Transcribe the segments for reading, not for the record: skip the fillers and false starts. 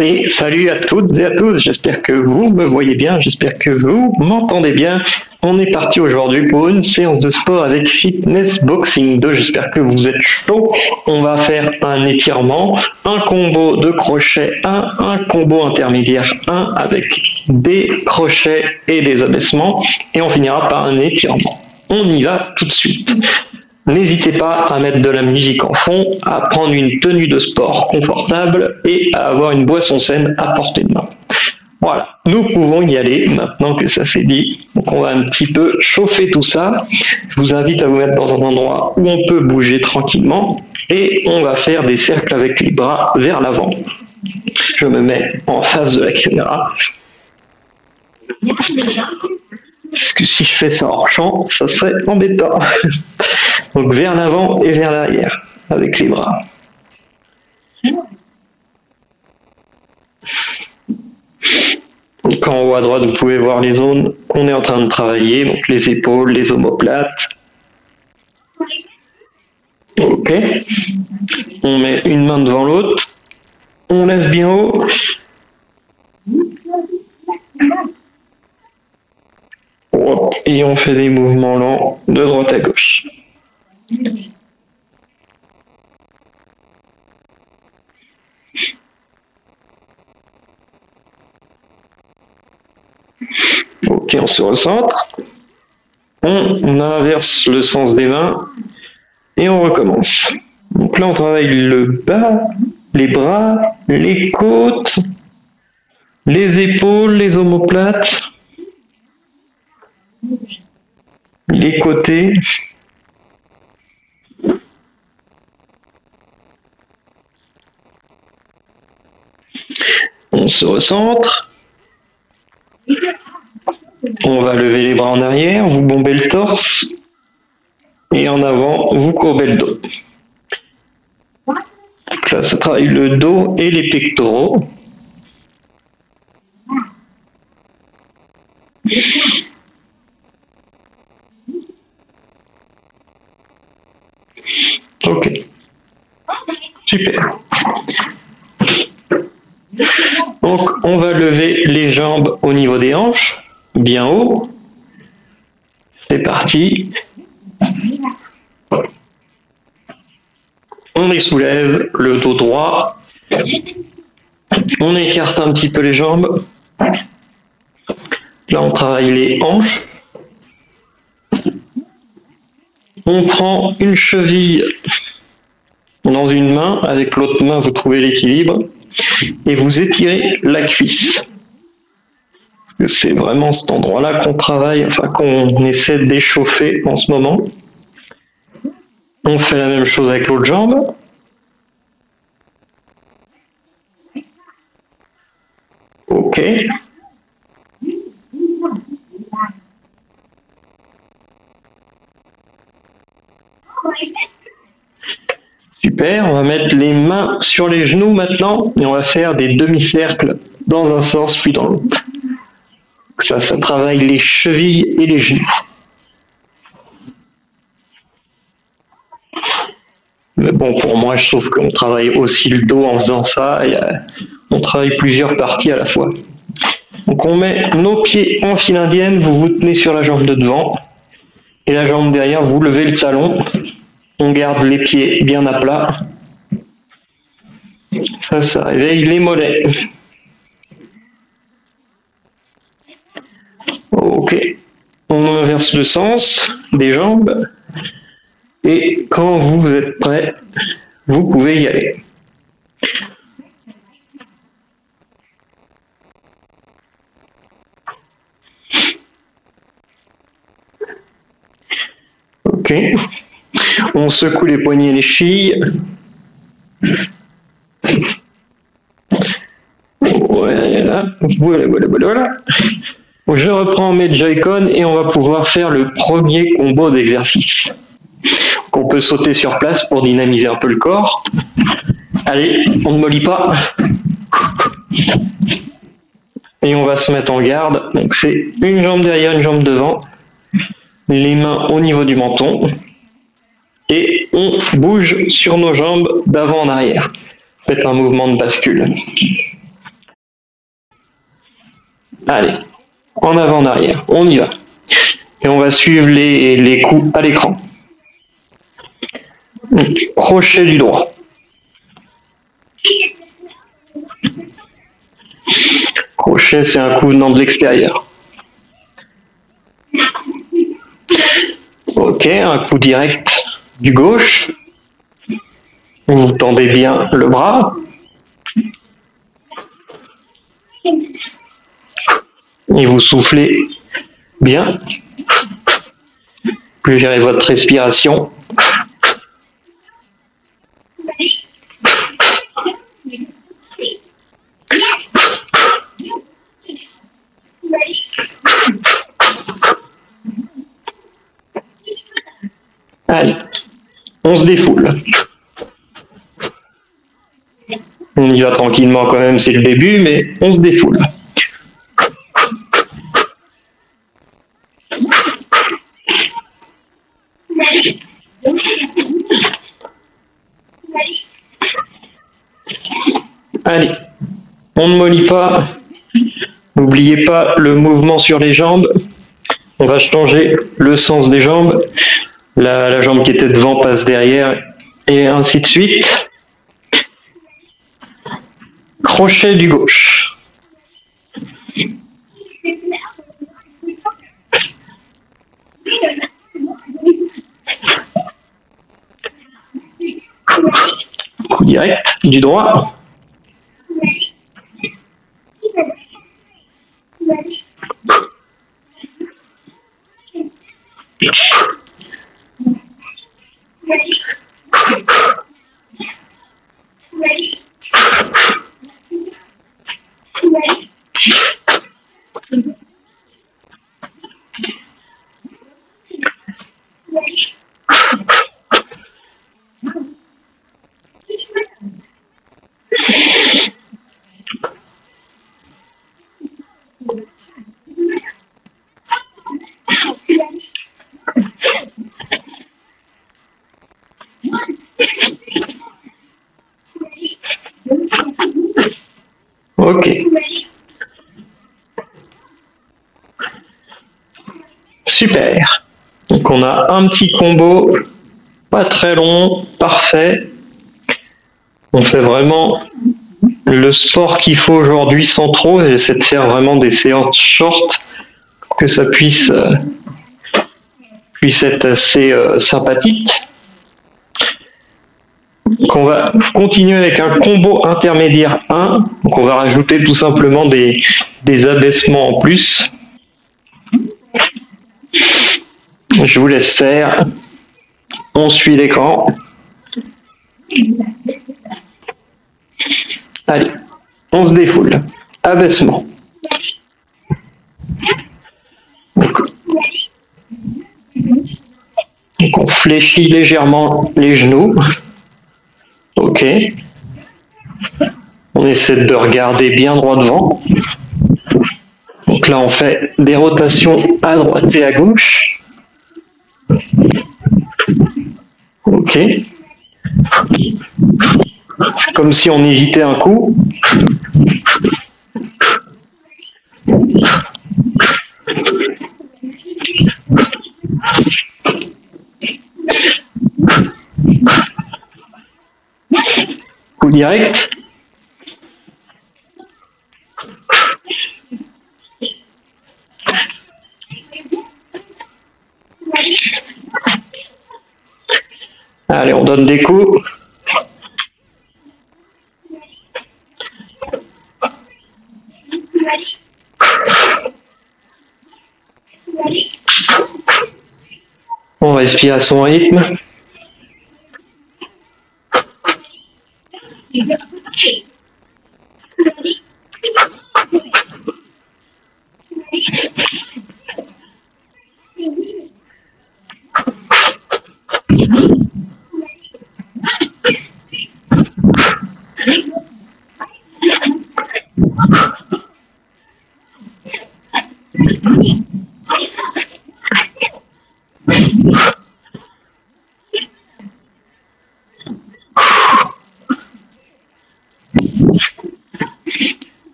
Et salut à toutes et à tous, j'espère que vous me voyez bien, j'espère que vous m'entendez bien. On est parti aujourd'hui pour une séance de sport avec Fitness Boxing 2, j'espère que vous êtes chaud. On va faire un étirement, un combo de crochets 1, un combo intermédiaire 1 avec des crochets et des abaissements et on finira par un étirement. On y va tout de suite. N'hésitez pas à mettre de la musique en fond, à prendre une tenue de sport confortable et à avoir une boisson saine à portée de main. Voilà, nous pouvons y aller maintenant que ça c'est dit. Donc on va un petit peu chauffer tout ça. Je vous invite à vous mettre dans un endroit où on peut bouger tranquillement et on va faire des cercles avec les bras vers l'avant. Je me mets en face de la caméra. Parce que si je fais ça hors champ, ça serait embêtant. Donc vers l'avant et vers l'arrière, avec les bras. Donc en haut à droite, vous pouvez voir les zones qu'on est en train de travailler, donc les épaules, les omoplates. Ok. On met une main devant l'autre. On lève bien haut. Et on fait des mouvements lents de droite à gauche. Ok, on se recentre. On inverse le sens des mains et on recommence. Donc là, on travaille le bas, les bras, les côtes, les épaules, les omoplates, les côtés. On se recentre. On va lever les bras en arrière, vous bombez le torse. Et en avant, vous courbez le dos. Donc là, ça travaille le dos et les pectoraux. Ok. Super. Donc, on va lever les jambes au niveau des hanches, bien haut. C'est parti. On les soulève, le dos droit. On écarte un petit peu les jambes. Là, on travaille les hanches. On prend une cheville dans une main. Avec l'autre main, vous trouvez l'équilibre. Et vous étirez la cuisse. C'est vraiment cet endroit-là qu'on travaille, enfin qu'on essaie d'échauffer en ce moment. On fait la même chose avec l'autre jambe. Ok. Super, on va mettre les mains sur les genoux maintenant et on va faire des demi-cercles dans un sens puis dans l'autre. Ça travaille les chevilles et les genoux. Mais bon, pour moi, je trouve qu'on travaille aussi le dos en faisant ça. On travaille plusieurs parties à la fois. Donc on met nos pieds en file indienne, vous vous tenez sur la jambe de devant. Et la jambe derrière, vous levez le talon. On garde les pieds bien à plat. Ça réveille les mollets. Ok. On inverse le sens des jambes. Et quand vous êtes prêt, vous pouvez y aller. Ok. On secoue les poignets et les chevilles. Voilà. Je reprends mes Joy-Con et on va pouvoir faire le premier combo d'exercice. On peut sauter sur place pour dynamiser un peu le corps. Allez, on ne mollit pas. Et on va se mettre en garde. Donc c'est une jambe derrière, une jambe devant. Les mains au niveau du menton. Et on bouge sur nos jambes d'avant en arrière. Faites un mouvement de bascule. Allez, en avant, en arrière, on y va. Et on va suivre les coups à l'écran. Crochet du droit. Crochet, c'est un coup venant de l'extérieur. Ok, un coup direct du gauche. Vous tendez bien le bras. Et vous soufflez bien. Plus gérez votre respiration. Allez, on se défoule. On y va tranquillement quand même, c'est le début, mais on se défoule. Allez, on ne mollit pas. N'oubliez pas le mouvement sur les jambes. On va changer le sens des jambes. La jambe qui était devant passe derrière et ainsi de suite. Crochet du gauche. Coup direct du droit. Ok. Super. Donc on a un petit combo, pas très long, parfait. On fait vraiment le sport qu'il faut aujourd'hui sans trop. J'essaie de faire vraiment des séances short pour que ça puisse être assez sympathique. Donc on va continuer avec un combo intermédiaire 1. Donc on va rajouter tout simplement des abaissements en plus. Je vous laisse faire. On suit l'écran. Allez, on se défoule. Abaissement. Donc on fléchit légèrement les genoux. Ok. On essaie de regarder bien droit devant. Donc là, on fait des rotations à droite et à gauche. Ok. C'est comme si on évitait un coup. Coup direct. Allez, on donne des coups. On respire à son rythme.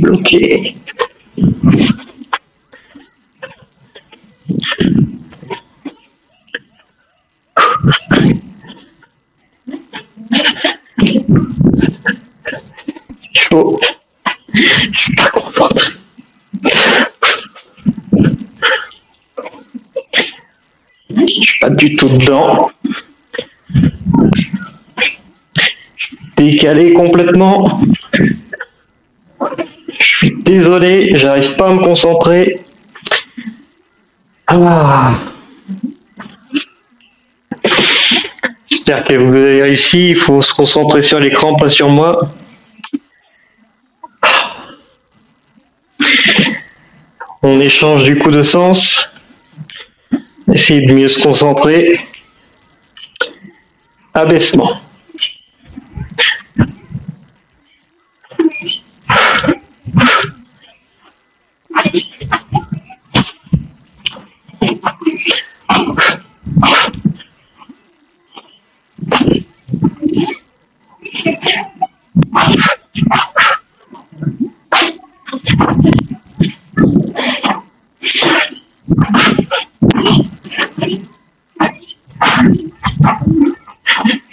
bloqué. Chaud. Je suis pas concentré. Je suis pas du tout dedans. Décalé complètement. Je suis désolé, j'arrive pas à me concentrer. Ah. J'espère que vous avez réussi. Il faut se concentrer sur l'écran, pas sur moi. On échange du coup de sens. Essayez de mieux se concentrer. Abaissement.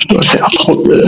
Je dois faire trop de...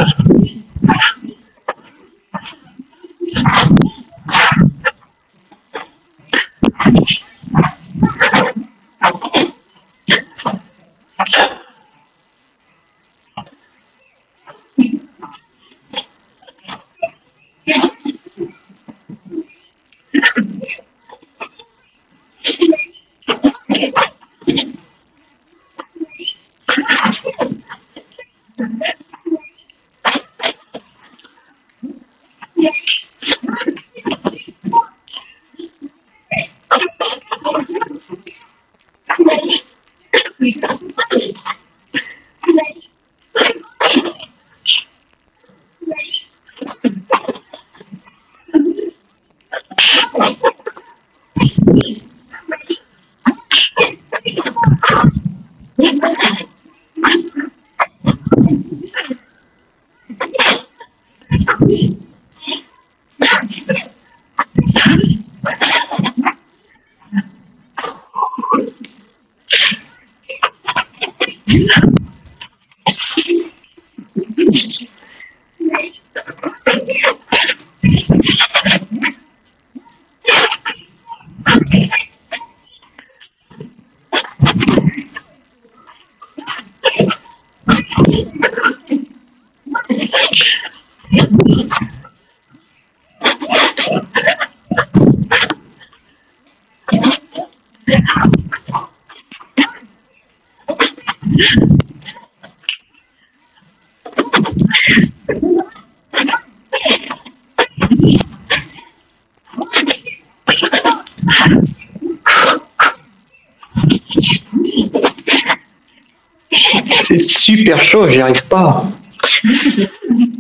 C'est super chaud, j'y arrive pas.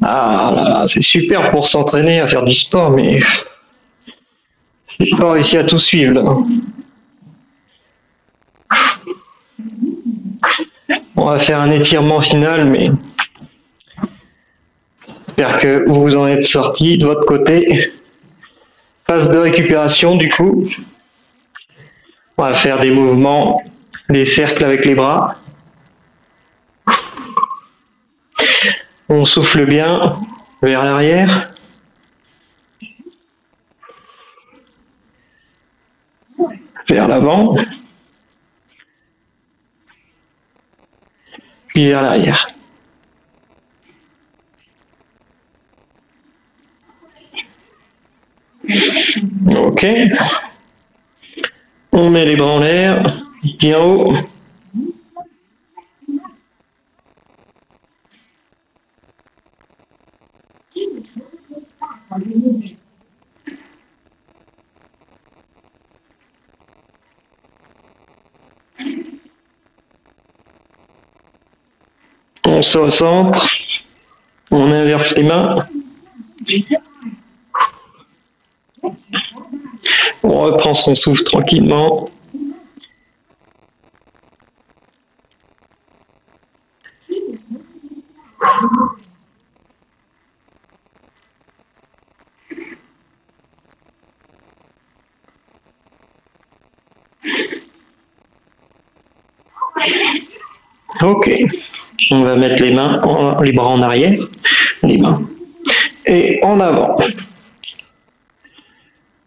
Ah, c'est super pour s'entraîner à faire du sport, mais j'ai pas réussi à tout suivre là. On va faire un étirement final, mais j'espère que vous en êtes sortis de votre côté. Phase de récupération du coup. On va faire des mouvements, des cercles avec les bras. On souffle bien vers l'arrière. Vers l'avant. Puis vers l'arrière. Ok. On met les bras en l'air, bien haut. On se recentre. On inverse les mains. On reprend son souffle tranquillement. Ok. On va mettre les bras en arrière, les mains, et en avant.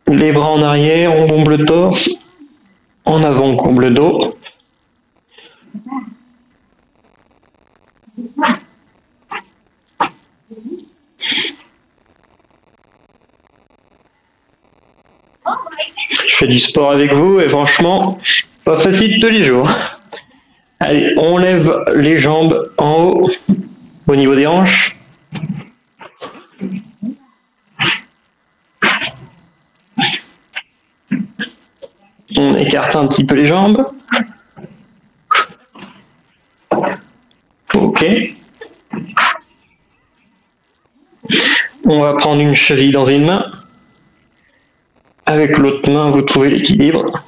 Les bras en arrière, on bombe le torse, en avant, on comble le dos. Je fais du sport avec vous et franchement, pas facile tous les jours. Allez, on lève les jambes en haut, au niveau des hanches. On écarte un petit peu les jambes. Ok. On va prendre une cheville dans une main. Avec l'autre main, vous trouvez l'équilibre.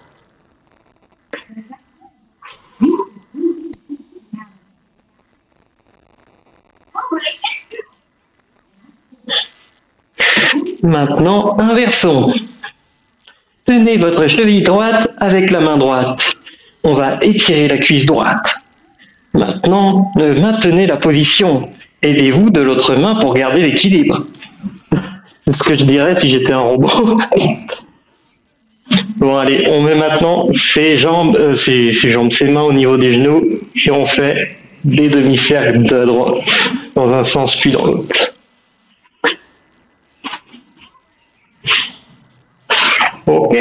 Maintenant, inversons. Tenez votre cheville droite avec la main droite. On va étirer la cuisse droite. Maintenant, maintenez la position. Aidez-vous de l'autre main pour garder l'équilibre. C'est ce que je dirais si j'étais un robot. Bon, allez, on met maintenant ses mains au niveau des genoux et on fait des demi-cercles de droite dans un sens puis dans l'autre. Ok,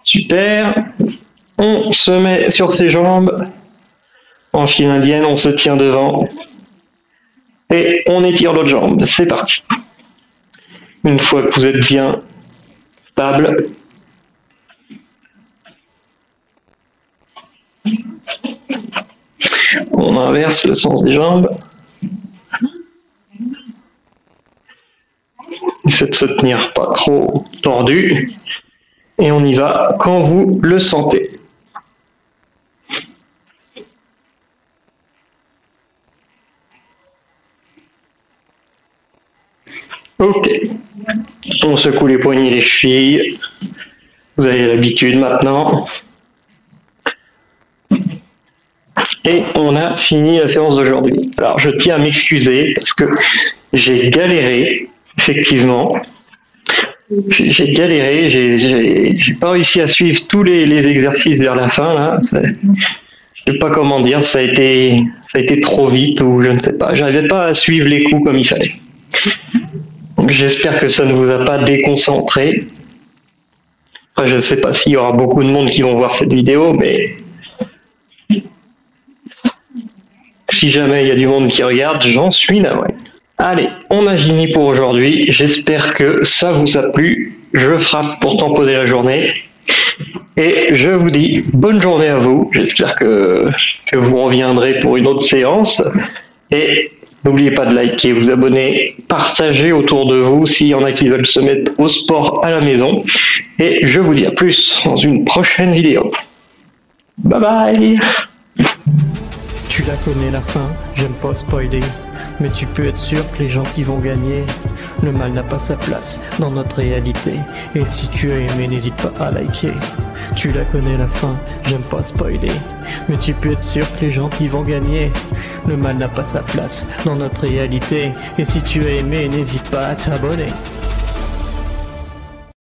super. On se met sur ses jambes. En file indienne, on se tient devant. Et on étire l'autre jambe. C'est parti. Une fois que vous êtes bien stable, on inverse le sens des jambes. Essayez de se tenir pas trop tordu. Et on y va quand vous le sentez. Ok. On secoue les poignets et les chevilles. Vous avez l'habitude maintenant. Et on a fini la séance d'aujourd'hui. Alors je tiens à m'excuser parce que j'ai galéré, effectivement. J'ai galéré, j'ai pas réussi à suivre tous les exercices vers la fin là. Je sais pas comment dire, ça a été trop vite ou je ne sais pas. J'arrivais pas à suivre les coups comme il fallait. Donc j'espère que ça ne vous a pas déconcentré. Après, je ne sais pas s'il y aura beaucoup de monde qui vont voir cette vidéo, mais si jamais il y a du monde qui regarde, j'en suis navré. Allez, on a fini pour aujourd'hui. J'espère que ça vous a plu. Je frappe pour tamponner la journée. Et je vous dis bonne journée à vous. J'espère que vous reviendrez pour une autre séance. Et n'oubliez pas de liker, vous abonner, partager autour de vous s'il y en a qui veulent se mettre au sport à la maison. Et je vous dis à plus dans une prochaine vidéo. Bye bye. Tu la connais la fin, j'aime pas spoiler, mais tu peux être sûr que les gentils vont gagner. Le mal n'a pas sa place dans notre réalité, et si tu as aimé, n'hésite pas à liker. Tu la connais la fin, j'aime pas spoiler, mais tu peux être sûr que les gentils vont gagner. Le mal n'a pas sa place dans notre réalité, et si tu as aimé, n'hésite pas à t'abonner.